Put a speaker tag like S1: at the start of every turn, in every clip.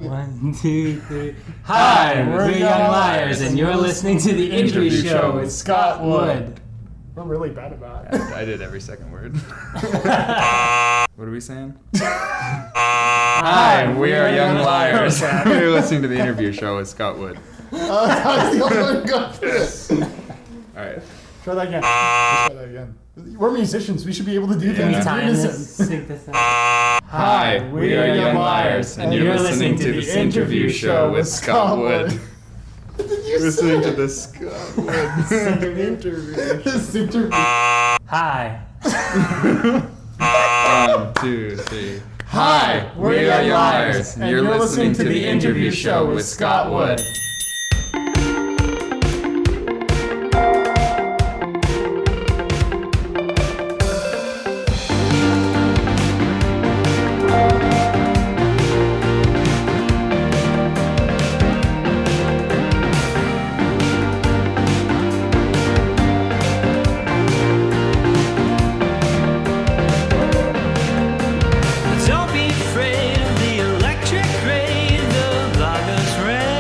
S1: 1, 2, 3. Hi, we're Young Liars, and you're listening to the interview show with Scott Wood.
S2: We're really bad about it.
S3: I did every second word. What are we saying? Hi, we are Young Liars. You're listening to the interview show with Scott Wood.
S2: That's the only one got this.
S3: All right.
S2: Try that again. Let's try that again. We're musicians. We should be able to do things in unison.
S3: Hi, we are Young Liars, and you're listening to this interview show with Scott Wood. You're listening to the Scott Wood interview.
S2: This interview.
S1: Hi.
S3: 1, 2, 3. Hi, we are Young Liars, and you're listening to the interview show with Scott Wood.
S4: Don't be afraid of the electric ray, the blockers red.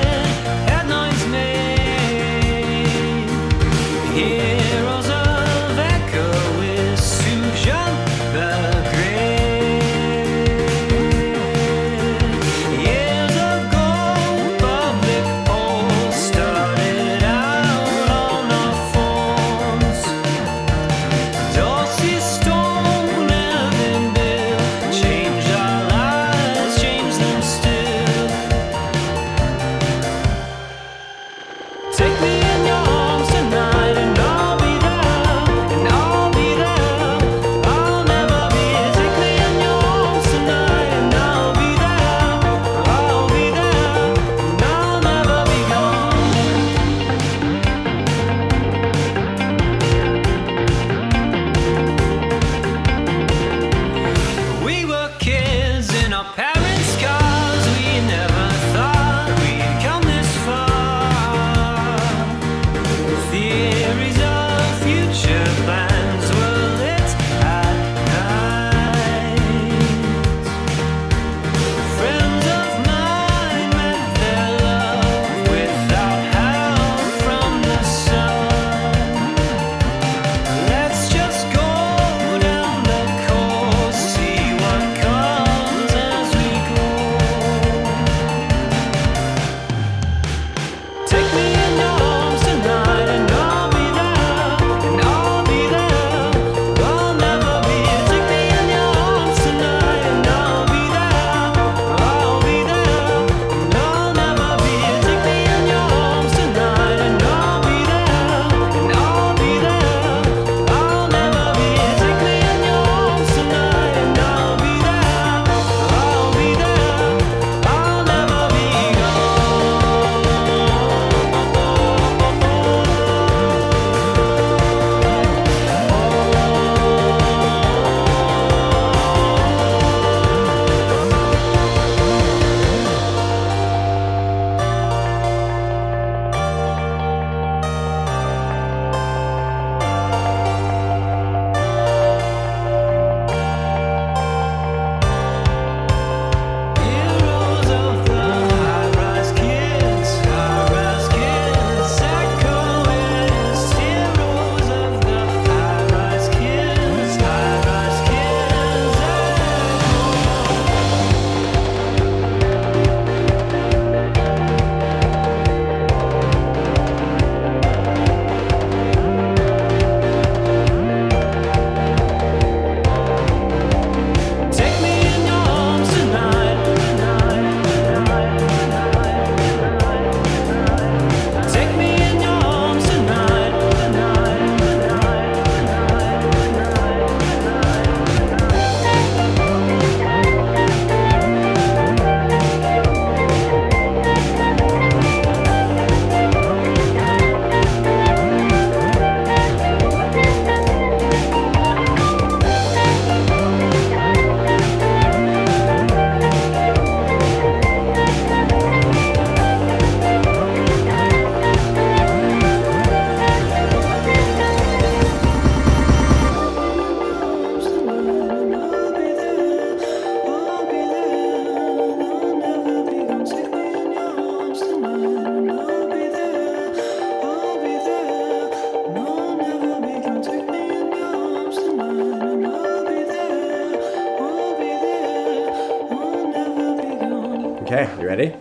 S4: Okay, you ready?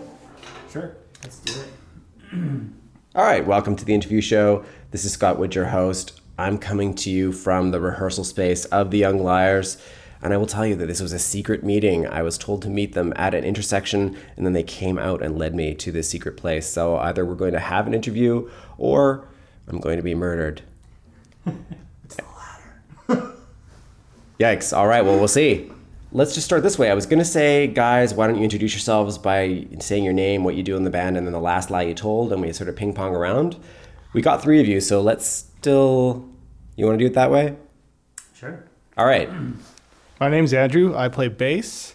S1: Sure. Let's do it.
S4: All right, welcome to the interview show. This is Scott Wood, your host. I'm coming to you from the rehearsal space of the Young Liars, and I will tell you that this was a secret meeting. I was told to meet them at an intersection, and then they came out and led me to this secret place. So either we're going to have an interview, or I'm going to be murdered.
S1: It's the latter.
S4: Yikes. All right, well, we'll see. Let's just start this way. I was going to say, guys, why don't you introduce yourselves by saying your name, what you do in the band, and then the last lie you told, and we sort of ping-pong around. We got 3 of you, so let's still... You want to do it that way?
S1: Sure.
S4: All right.
S2: My name's Andrew. I play bass.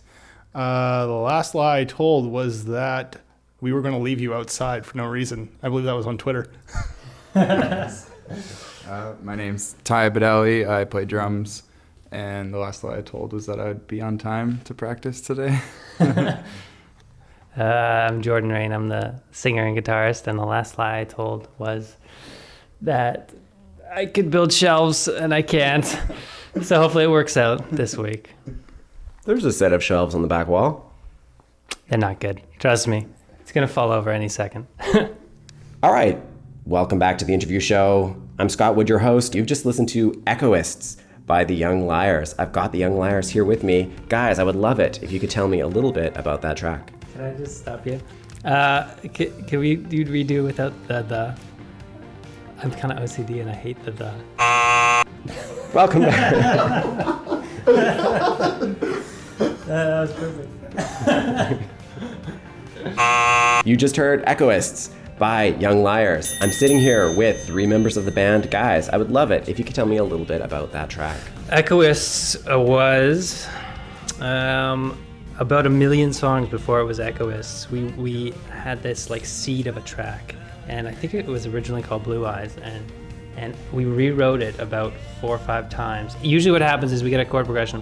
S2: The last lie I told was that we were going to leave you outside for no reason. I believe that was on Twitter.
S3: My name's Ty Badelli. I play drums. And the last lie I told was that I'd be on time to practice today.
S5: I'm Jordan Rain. I'm the singer and guitarist. And the last lie I told was that I could build shelves and I can't. So hopefully it works out this week.
S4: There's a set of shelves on the back wall.
S5: They're not good. Trust me. It's going to fall over any second.
S4: All right. Welcome back to the interview show. I'm Scott Wood, your host. You've just listened to Echoists by the Young Liars. I've got the Young Liars here with me. Guys, I would love it if you could tell me a little bit about that track.
S5: Can I just stop you? Can we redo without the? I'm kind of OCD and I hate the.
S4: Welcome back.
S5: That was perfect.
S4: You just heard Echoists by Young Liars. I'm sitting here with 3 members of the band. Guys, I would love it if you could tell me a little bit about that track.
S5: Echoists was about 1 million songs before it was Echoists. We had this like seed of a track, and I think it was originally called Blue Eyes, and we rewrote it about 4 or 5 times. Usually what happens is we get a chord progression,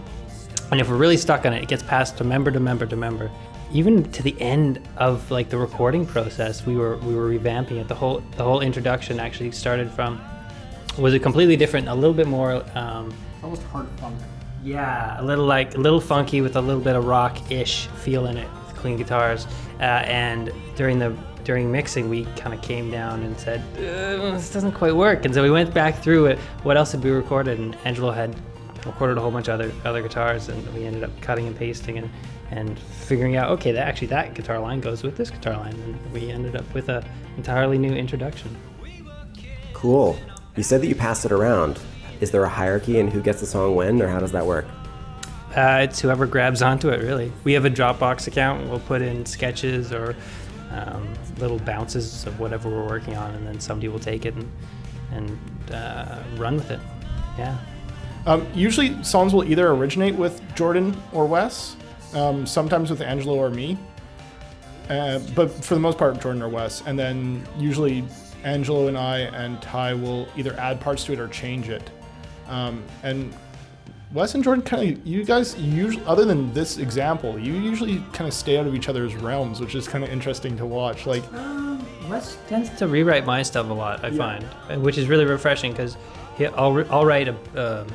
S5: and if we're really stuck on it, it gets passed to member to member to member. Even to the end of like the recording process, we were revamping it. The whole introduction actually started from was a completely different, a little bit more
S2: Almost hard funk.
S5: yeah, a little funky with a little bit of rock-ish feel in it, with clean guitars. And during mixing, we kind of came down and said, this doesn't quite work. And so we went back through it. What else had we recorded? And Angelo had recorded a whole bunch of other guitars, and we ended up cutting and pasting and figuring out, okay, that guitar line goes with this guitar line. And we ended up with a entirely new introduction.
S4: Cool. You said that you passed it around. Is there a hierarchy in who gets the song when, or how does that work?
S5: It's whoever grabs onto it, really. We have a Dropbox account, and we'll put in sketches or little bounces of whatever we're working on, and then somebody will take it and run with it. Yeah.
S2: Usually songs will either originate with Jordan or Wes, sometimes with Angelo or me, but for the most part Jordan or Wes, and then usually Angelo and I and Ty will either add parts to it or change it. And Wes and Jordan kind of, you guys usually, other than this example, you usually kind of stay out of each other's realms, which is kind of interesting to watch. Like,
S5: Wes tends to rewrite my stuff a lot, I find, which is really refreshing because I'll write a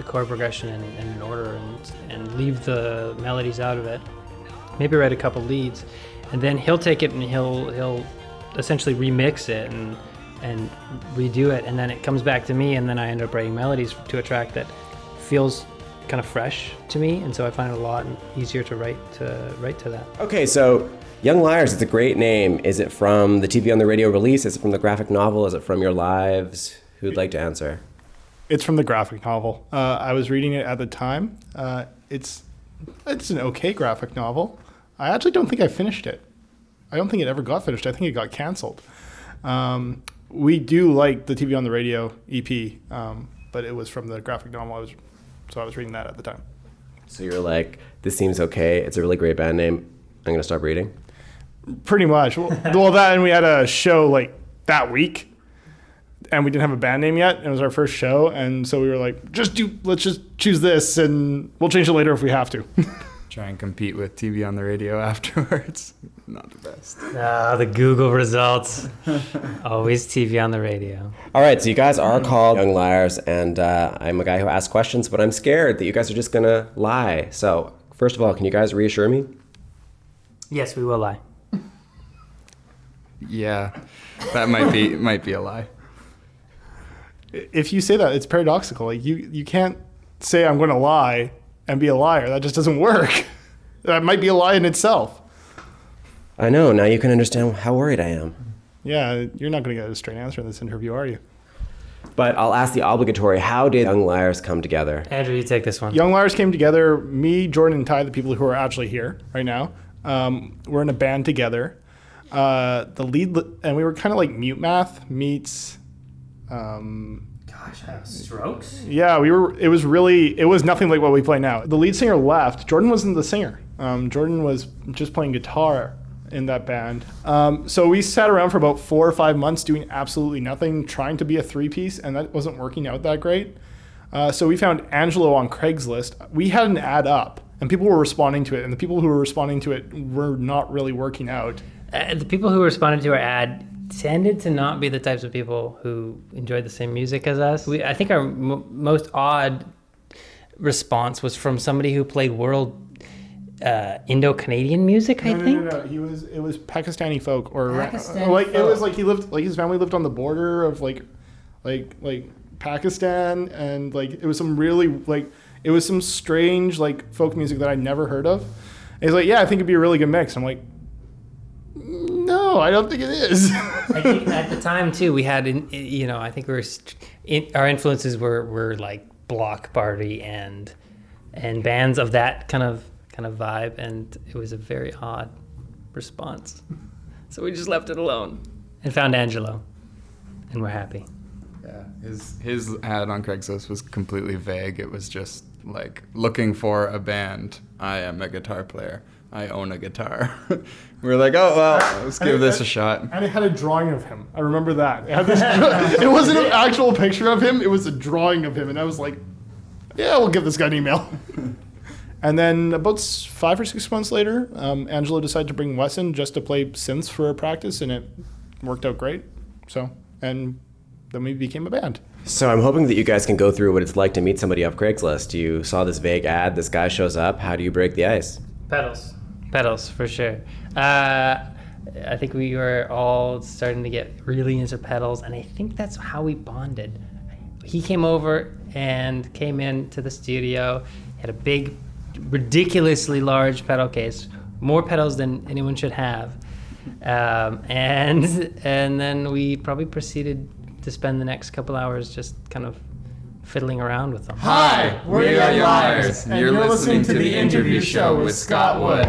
S5: chord progression in an order and leave the melodies out of it. Maybe write a couple leads, and then he'll take it and he'll essentially remix it and redo it, and then it comes back to me, and then I end up writing melodies to a track that feels kind of fresh to me, and so I find it a lot easier to write to that.
S4: Okay, so Young Liars, it's a great name. Is it from the TV on the Radio release? Is it from the graphic novel? Is it from your lives? Who'd like to answer?
S2: it's from the graphic novel. I was reading it at the time. It's an okay graphic novel. I actually don't think I finished it. I don't think it ever got finished. I think it got canceled. We do like the TV on the Radio EP, but it was from the graphic novel. I was reading that at the time.
S4: So you're like, this seems okay. It's a really great band name. I'm going to stop reading.
S2: Pretty much. Well, that, and we had a show like that week, and we didn't have a band name yet. It was our first show, and so we were like, let's just choose this, and we'll change it later if we have to.
S3: Try and compete with TV on the Radio afterwards. Not the best.
S5: The Google results. Always TV on the radio.
S4: All right, so you guys are called Young Liars, and I'm a guy who asks questions, but I'm scared that you guys are just going to lie. So first of all, can you guys reassure me?
S5: Yes, we will lie.
S3: Yeah, that might be a lie.
S2: If you say that, it's paradoxical. Like you can't say I'm going to lie and be a liar. That just doesn't work. That might be a lie in itself.
S4: I know. Now you can understand how worried I am.
S2: Yeah, you're not going to get a straight answer in this interview, are you?
S4: But I'll ask the obligatory, how did Young Liars come together?
S5: Andrew, you take this one.
S2: Young Liars came together, me, Jordan, and Ty, the people who are actually here right now. We're in a band together. The lead, and we were kind of like Mute Math meets...
S5: Strokes?
S2: Yeah, it was nothing like what we play now. The lead singer left. Jordan wasn't the singer. Jordan was just playing guitar in that band. So we sat around for about 4 or 5 months doing absolutely nothing, trying to be a three-piece, and that wasn't working out that great. So we found Angelo on Craigslist. We had an ad up, and people were responding to it, and the people who were responding to it were not really working out.
S5: The people who responded to our ad tended to not be the types of people who enjoyed the same music as us. I think our most odd response was from somebody who played world Indo-Canadian music. I think.
S2: No. It was Pakistani folk or
S5: Pakistani
S2: like
S5: folk.
S2: It was like his family lived on the border of like Pakistan, and like it was some strange like folk music that I'd never heard of. And he's like, yeah, I think it'd be a really good mix. I'm like, no, I don't think it is.
S5: I think at the time too, we had, I think our influences were like Block Party and bands of that kind of vibe, and it was a very odd response. So we just left it alone and found Angelo, and we're happy.
S3: Yeah, his ad on Craigslist was completely vague. It was just like looking for a band. I am a guitar player. I own a guitar. We were like, oh, well, let's give this a shot.
S2: And it had a drawing of him. I remember that. It wasn't an actual picture of him. It was a drawing of him. And I was like, yeah, we'll give this guy an email. And then about 5 or 6 months later, Angelo decided to bring Wes in just to play synths for a practice, and it worked out great. And then we became a band.
S4: So I'm hoping that you guys can go through what it's like to meet somebody off Craigslist. You saw this vague ad, this guy shows up. How do you break the ice?
S5: Pedals, for sure. I think we were all starting to get really into pedals, and I think that's how we bonded. He came over and came into the studio, had a big, ridiculously large pedal case, more pedals than anyone should have. And then we probably proceeded to spend the next couple hours just kind of fiddling around with them.
S1: Hi, we're Young Liars, and you're listening to the interview show with Scott Wood.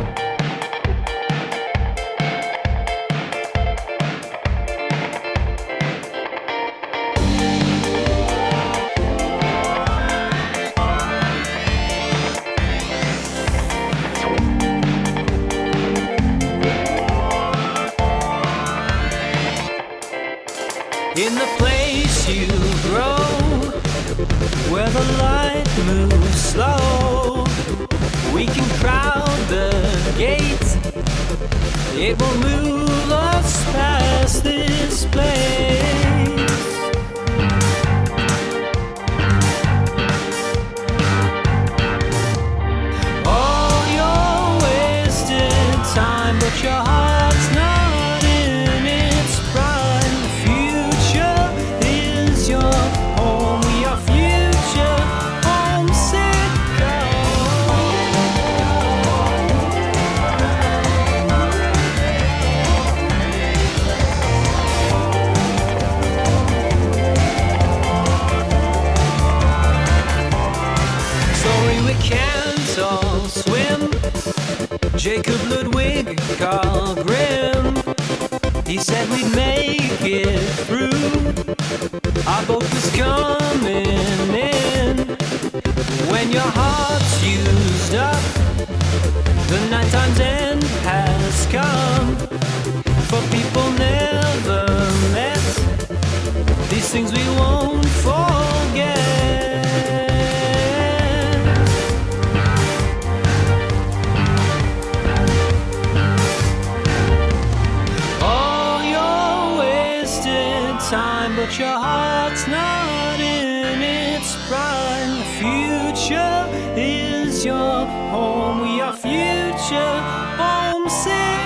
S6: In the place you grow, where the light moves slow, we can crowd the gates. It will move us past this place. All your wasted time, but your heart's not in its prime. The future is your home. We are future homesick. Sorry, we can't all swim. Jacob Ludwig, Carl Grimm, he said we'd make it through. Our boat was coming in. When your heart's used up, the night time's end has come. For people never met, these things we won't forget. All your wasted time, but your heart's not in its prime. The future is your home. We are future homesick.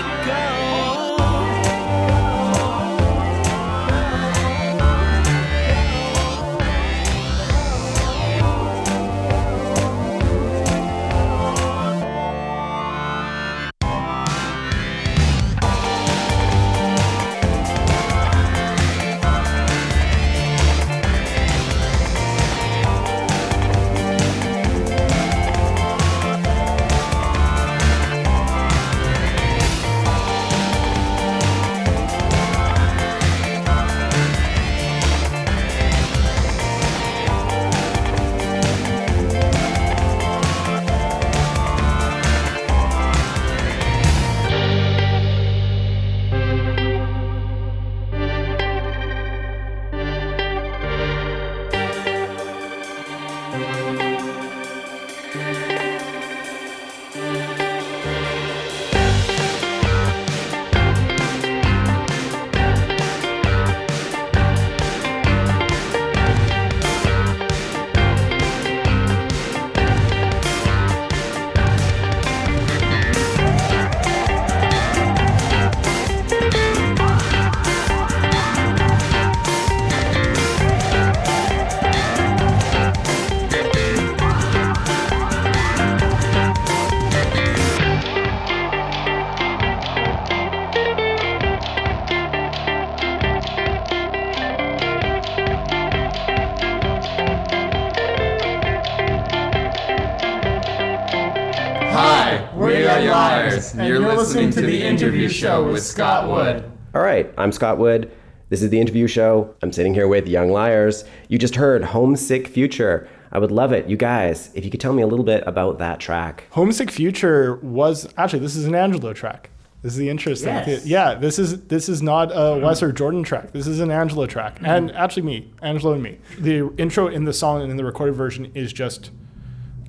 S1: Liars, and you're listening to The Interview Show with Scott Wood.
S4: All right, I'm Scott Wood. This is The Interview Show. I'm sitting here with Young Liars. You just heard Homesick Future. I would love it. You guys, if you could tell me a little bit about that track.
S2: Homesick Future was actually, this is an Angelo track. This is the interesting thing. Yeah, this is not a Wes or Jordan track. This is an Angelo track. And actually me, Angelo and me. The intro in the song and in the recorded version is just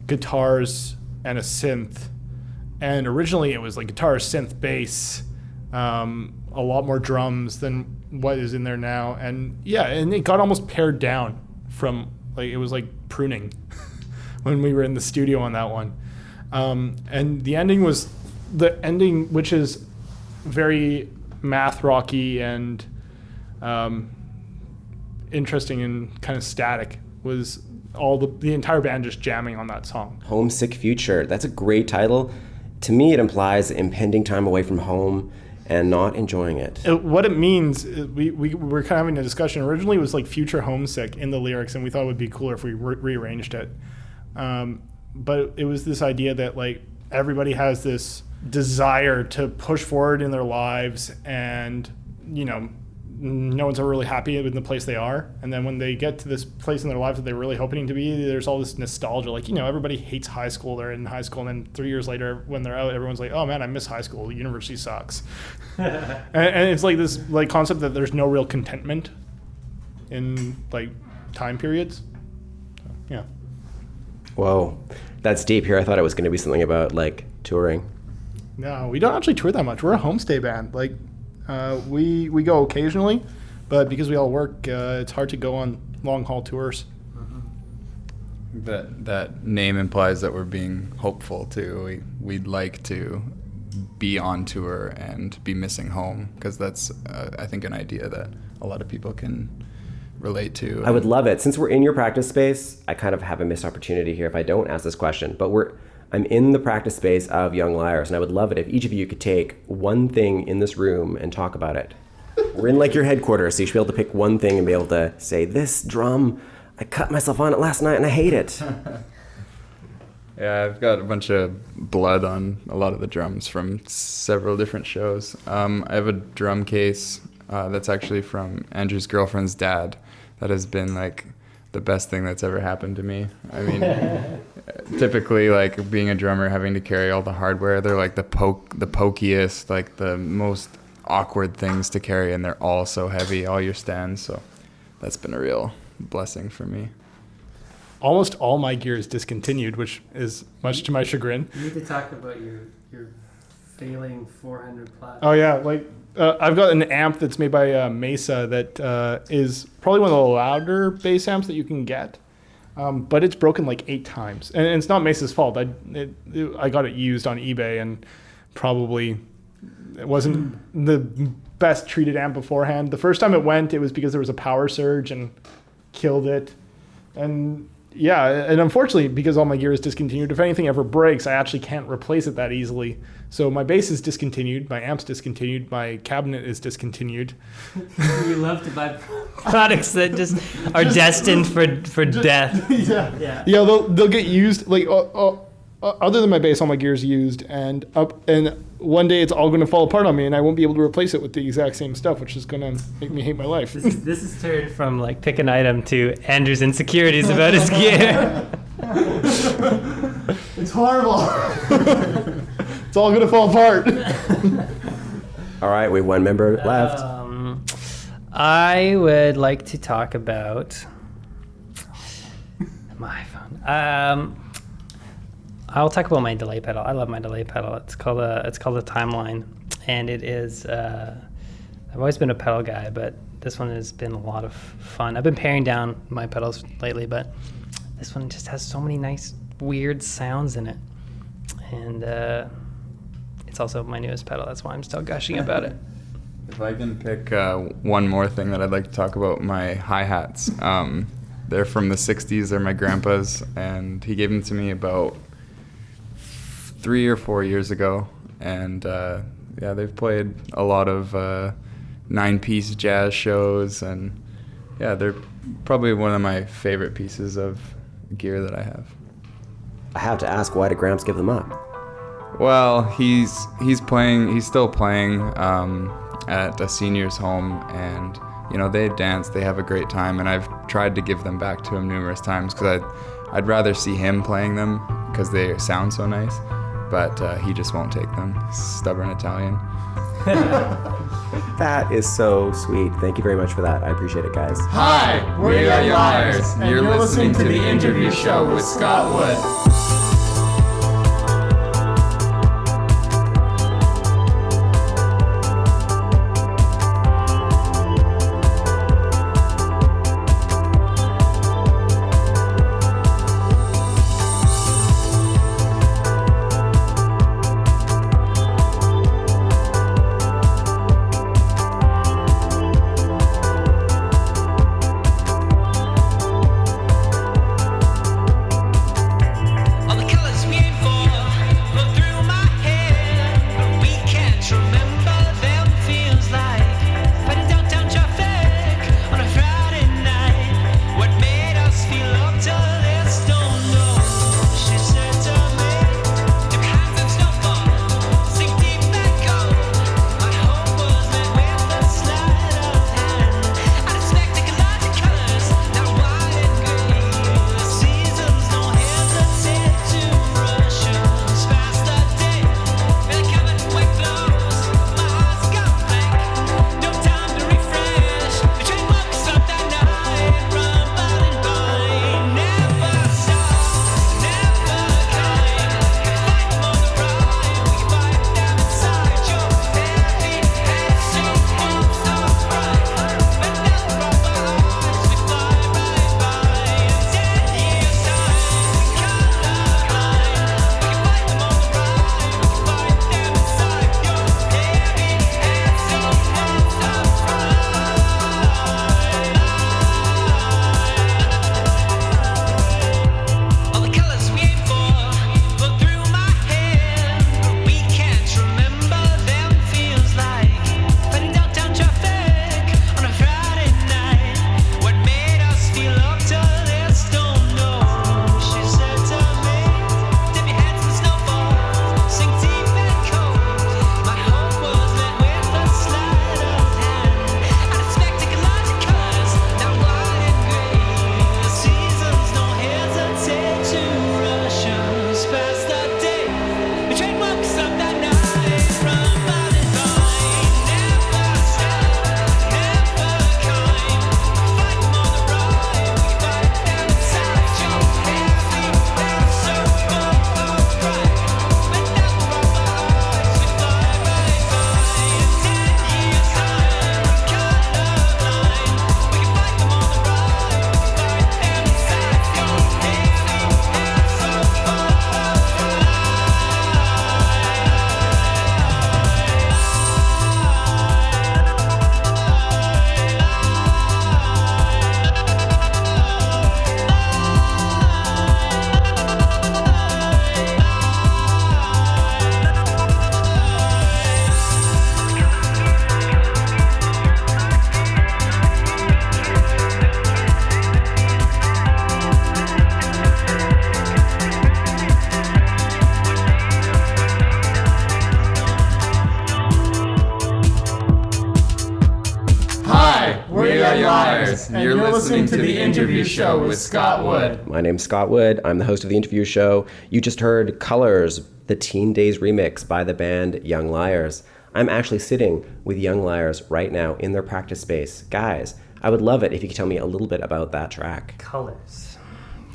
S2: guitars and a synth. And originally it was like guitar, synth, bass, a lot more drums than what is in there now. And yeah, and it got almost pared down from, like, it was like pruning when we were in the studio on that one. And the ending, which is very math rocky and interesting and kind of static, was all the entire band just jamming on that song.
S4: Homesick Future. That's a great title. To me, it implies impending time away from home and not enjoying it.
S2: What it means, we were kind of having a discussion. Originally, it was like future homesick in the lyrics, and we thought it would be cooler if we rearranged it. But it was this idea that, like, everybody has this desire to push forward in their lives, and, you know, no one's ever really happy in the place they are. And then when they get to this place in their lives that they're really hoping to be, there's all this nostalgia. Like, you know, everybody hates high school. They're in high school, and then 3 years later, when they're out, everyone's like, oh man, I miss high school. University sucks. and it's like this like concept that there's no real contentment in like time periods. So, yeah.
S4: Whoa, that's deep here. I thought it was going to be something about like touring.
S2: No, we don't actually tour that much. We're a homestay band. Like, we go occasionally, but because we all work, it's hard to go on long haul tours.
S3: That name implies that we're being hopeful too. We'd like to be on tour and be missing home, because that's I think an idea that a lot of people can relate to.
S4: I would love it. Since we're in your practice space, I kind of have a missed opportunity here if I don't ask this question, but I'm in the practice space of Young Liars, and I would love it if each of you could take one thing in this room and talk about it. We're in like your headquarters, so you should be able to pick one thing and be able to say, this drum, I cut myself on it last night and I hate it.
S3: Yeah, I've got a bunch of blood on a lot of the drums from several different shows. I have a drum case that's actually from Andrew's girlfriend's dad that has been like the best thing that's ever happened to me. I mean, typically, like, being a drummer, having to carry all the hardware, they're like the pokiest, like the most awkward things to carry, and they're all so heavy, all your stands. So that's been a real blessing for me.
S2: Almost all my gear is discontinued, which is much to my chagrin.
S5: You need to talk about your failing 400 plat.
S2: Oh yeah, like I've got an amp that's made by Mesa that is probably one of the louder bass amps that you can get, but it's broken like 8 times, and it's not Mesa's fault. I got it used on eBay, and probably it wasn't the best treated amp beforehand. The first time it went, it was because there was a power surge and killed it, and yeah, and unfortunately, because all my gear is discontinued, if anything ever breaks, I actually can't replace it that easily. So my bass is discontinued, my amp's discontinued, my cabinet is discontinued.
S5: You love to buy products that just are destined for death.
S2: Yeah, they'll get used. Like other than my bass, all my gear is used, and one day it's all going to fall apart on me, and I won't be able to replace it with the exact same stuff, which is going to make me hate my life.
S5: This is turned from like pick an item to Andrew's insecurities about his gear.
S2: It's horrible. It's all going to fall apart.
S4: All right, we have one member left.
S5: I would like to talk about my phone. I'll talk about my delay pedal. I love my delay pedal. It's called a Timeline, and it is. I've always been a pedal guy, but this one has been a lot of fun. I've been paring down my pedals lately, but this one just has so many nice, weird sounds in it, and it's also my newest pedal. That's why I'm still gushing about it.
S3: If I can pick one more thing that I'd like to talk about, my hi-hats. They're from the 60s. They're my grandpa's, and he gave them to me about 3 or 4 years ago, and yeah, they've played a lot of 9-piece jazz shows, and yeah, they're probably one of my favorite pieces of gear that I have.
S4: I have to ask, why did Gramps give them up?
S3: Well, he's playing. He's still playing at a senior's home, and they dance. They have a great time, and I've tried to give them back to him numerous times because I'd rather see him playing them because they sound so nice, but he just won't take them. Stubborn Italian.
S4: That is so sweet. Thank you very much for that. I appreciate it, guys.
S1: Hi, we're Young Liars, and you're listening to the interview show with Scott Wood.
S3: And you're listening to the interview show with Scott Wood.
S4: My name's Scott Wood. I'm the host of the interview show. You just heard Colors, the Teen Daze remix by the band Young Liars. I'm actually sitting with Young Liars right now in their practice space. Guys, I would love it if you could tell me a little bit about that track.
S5: Colors.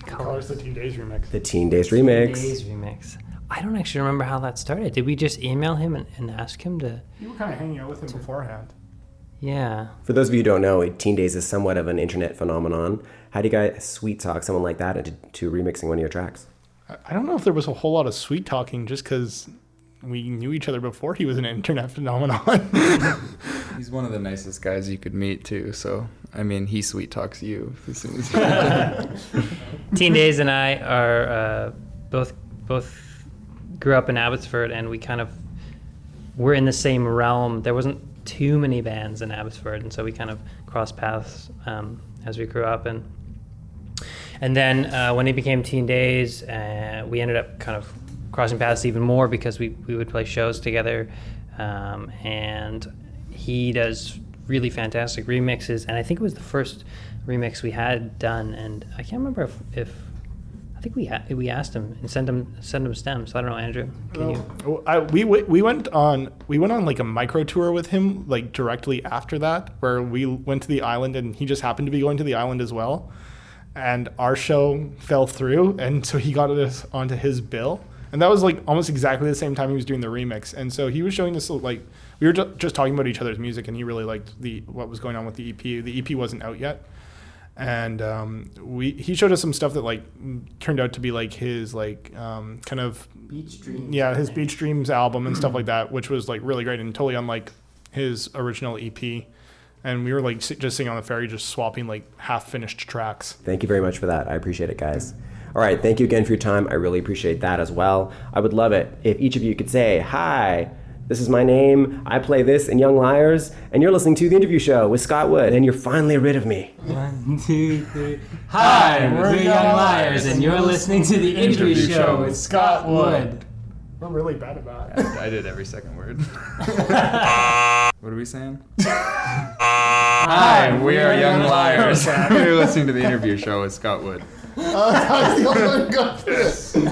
S2: Colors, the Teen Daze remix.
S4: The Teen Daze remix.
S5: Daze remix. I don't actually remember how that started. Did we just email him and ask him to...
S2: You were kind of hanging out with him beforehand.
S5: Yeah.
S4: For those of you who don't know, Teen Daze is somewhat of an internet phenomenon. How do you guys sweet talk someone like that into remixing one of your tracks?
S2: I don't know if there was a whole lot of sweet talking just because we knew each other before he was an internet phenomenon.
S3: He's one of the nicest guys you could meet, too. So, I mean, he sweet talks you as soon as you
S5: Teen Daze and I are both grew up in Abbotsford, and we kind of were in the same realm. There wasn't too many bands in Abbotsford, and so we kind of crossed paths as we grew up. And then when he became Teen Daze, we ended up kind of crossing paths even more because we would play shows together, and he does really fantastic remixes, and I think it was the first remix we had done, and I can't remember if I think we asked him and sent him stems. I don't know, Andrew. Can you?
S2: We went on like a micro tour with him like directly after that, where we went to the island and he just happened to be going to the island as well, and our show fell through, and so he got us onto his bill, and that was like almost exactly the same time he was doing the remix, and so he was showing us like we were just talking about each other's music, and he really liked what was going on with the EP. The EP wasn't out yet. And he showed us some stuff that like turned out to be like his like kind of
S1: Beach Dreams.
S2: Yeah, his Beach Dreams album and stuff like that, which was like really great and totally unlike his original EP. And we were like just sitting on the ferry, just swapping like half finished tracks.
S4: Thank you very much for that. I appreciate it, guys. All right, thank you again for your time. I really appreciate that as well. I would love it if each of you could say, hi, this is my name, I play this in Young Liars, and you're listening to The Interview Show with Scott Wood, and you're finally rid of me.
S1: 1, 2, 3. Hi, we're Young Liars, and you're listening to The Interview Show with Scott Wood.
S2: We're really bad about it.
S3: I did every second word. What are we saying? Hi, we are Young Liars. You're listening to The Interview Show with Scott Wood.
S2: I was the only one who got this.
S3: All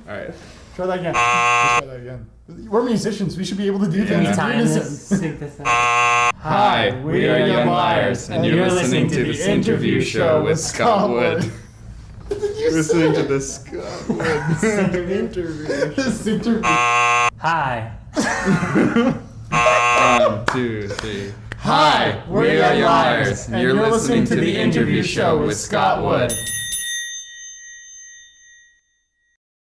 S3: right.
S2: Try that again. Let's try that again. We're musicians. We should be able to do things.
S3: Hi, we are Young Liars, and you're listening to The Interview Show with Scott Wood. Listening to the Scott Wood interview.
S1: Hi.
S3: 1, 2, 3. Hi, we are Young Liars, and you're listening to The Interview Show with Scott Wood.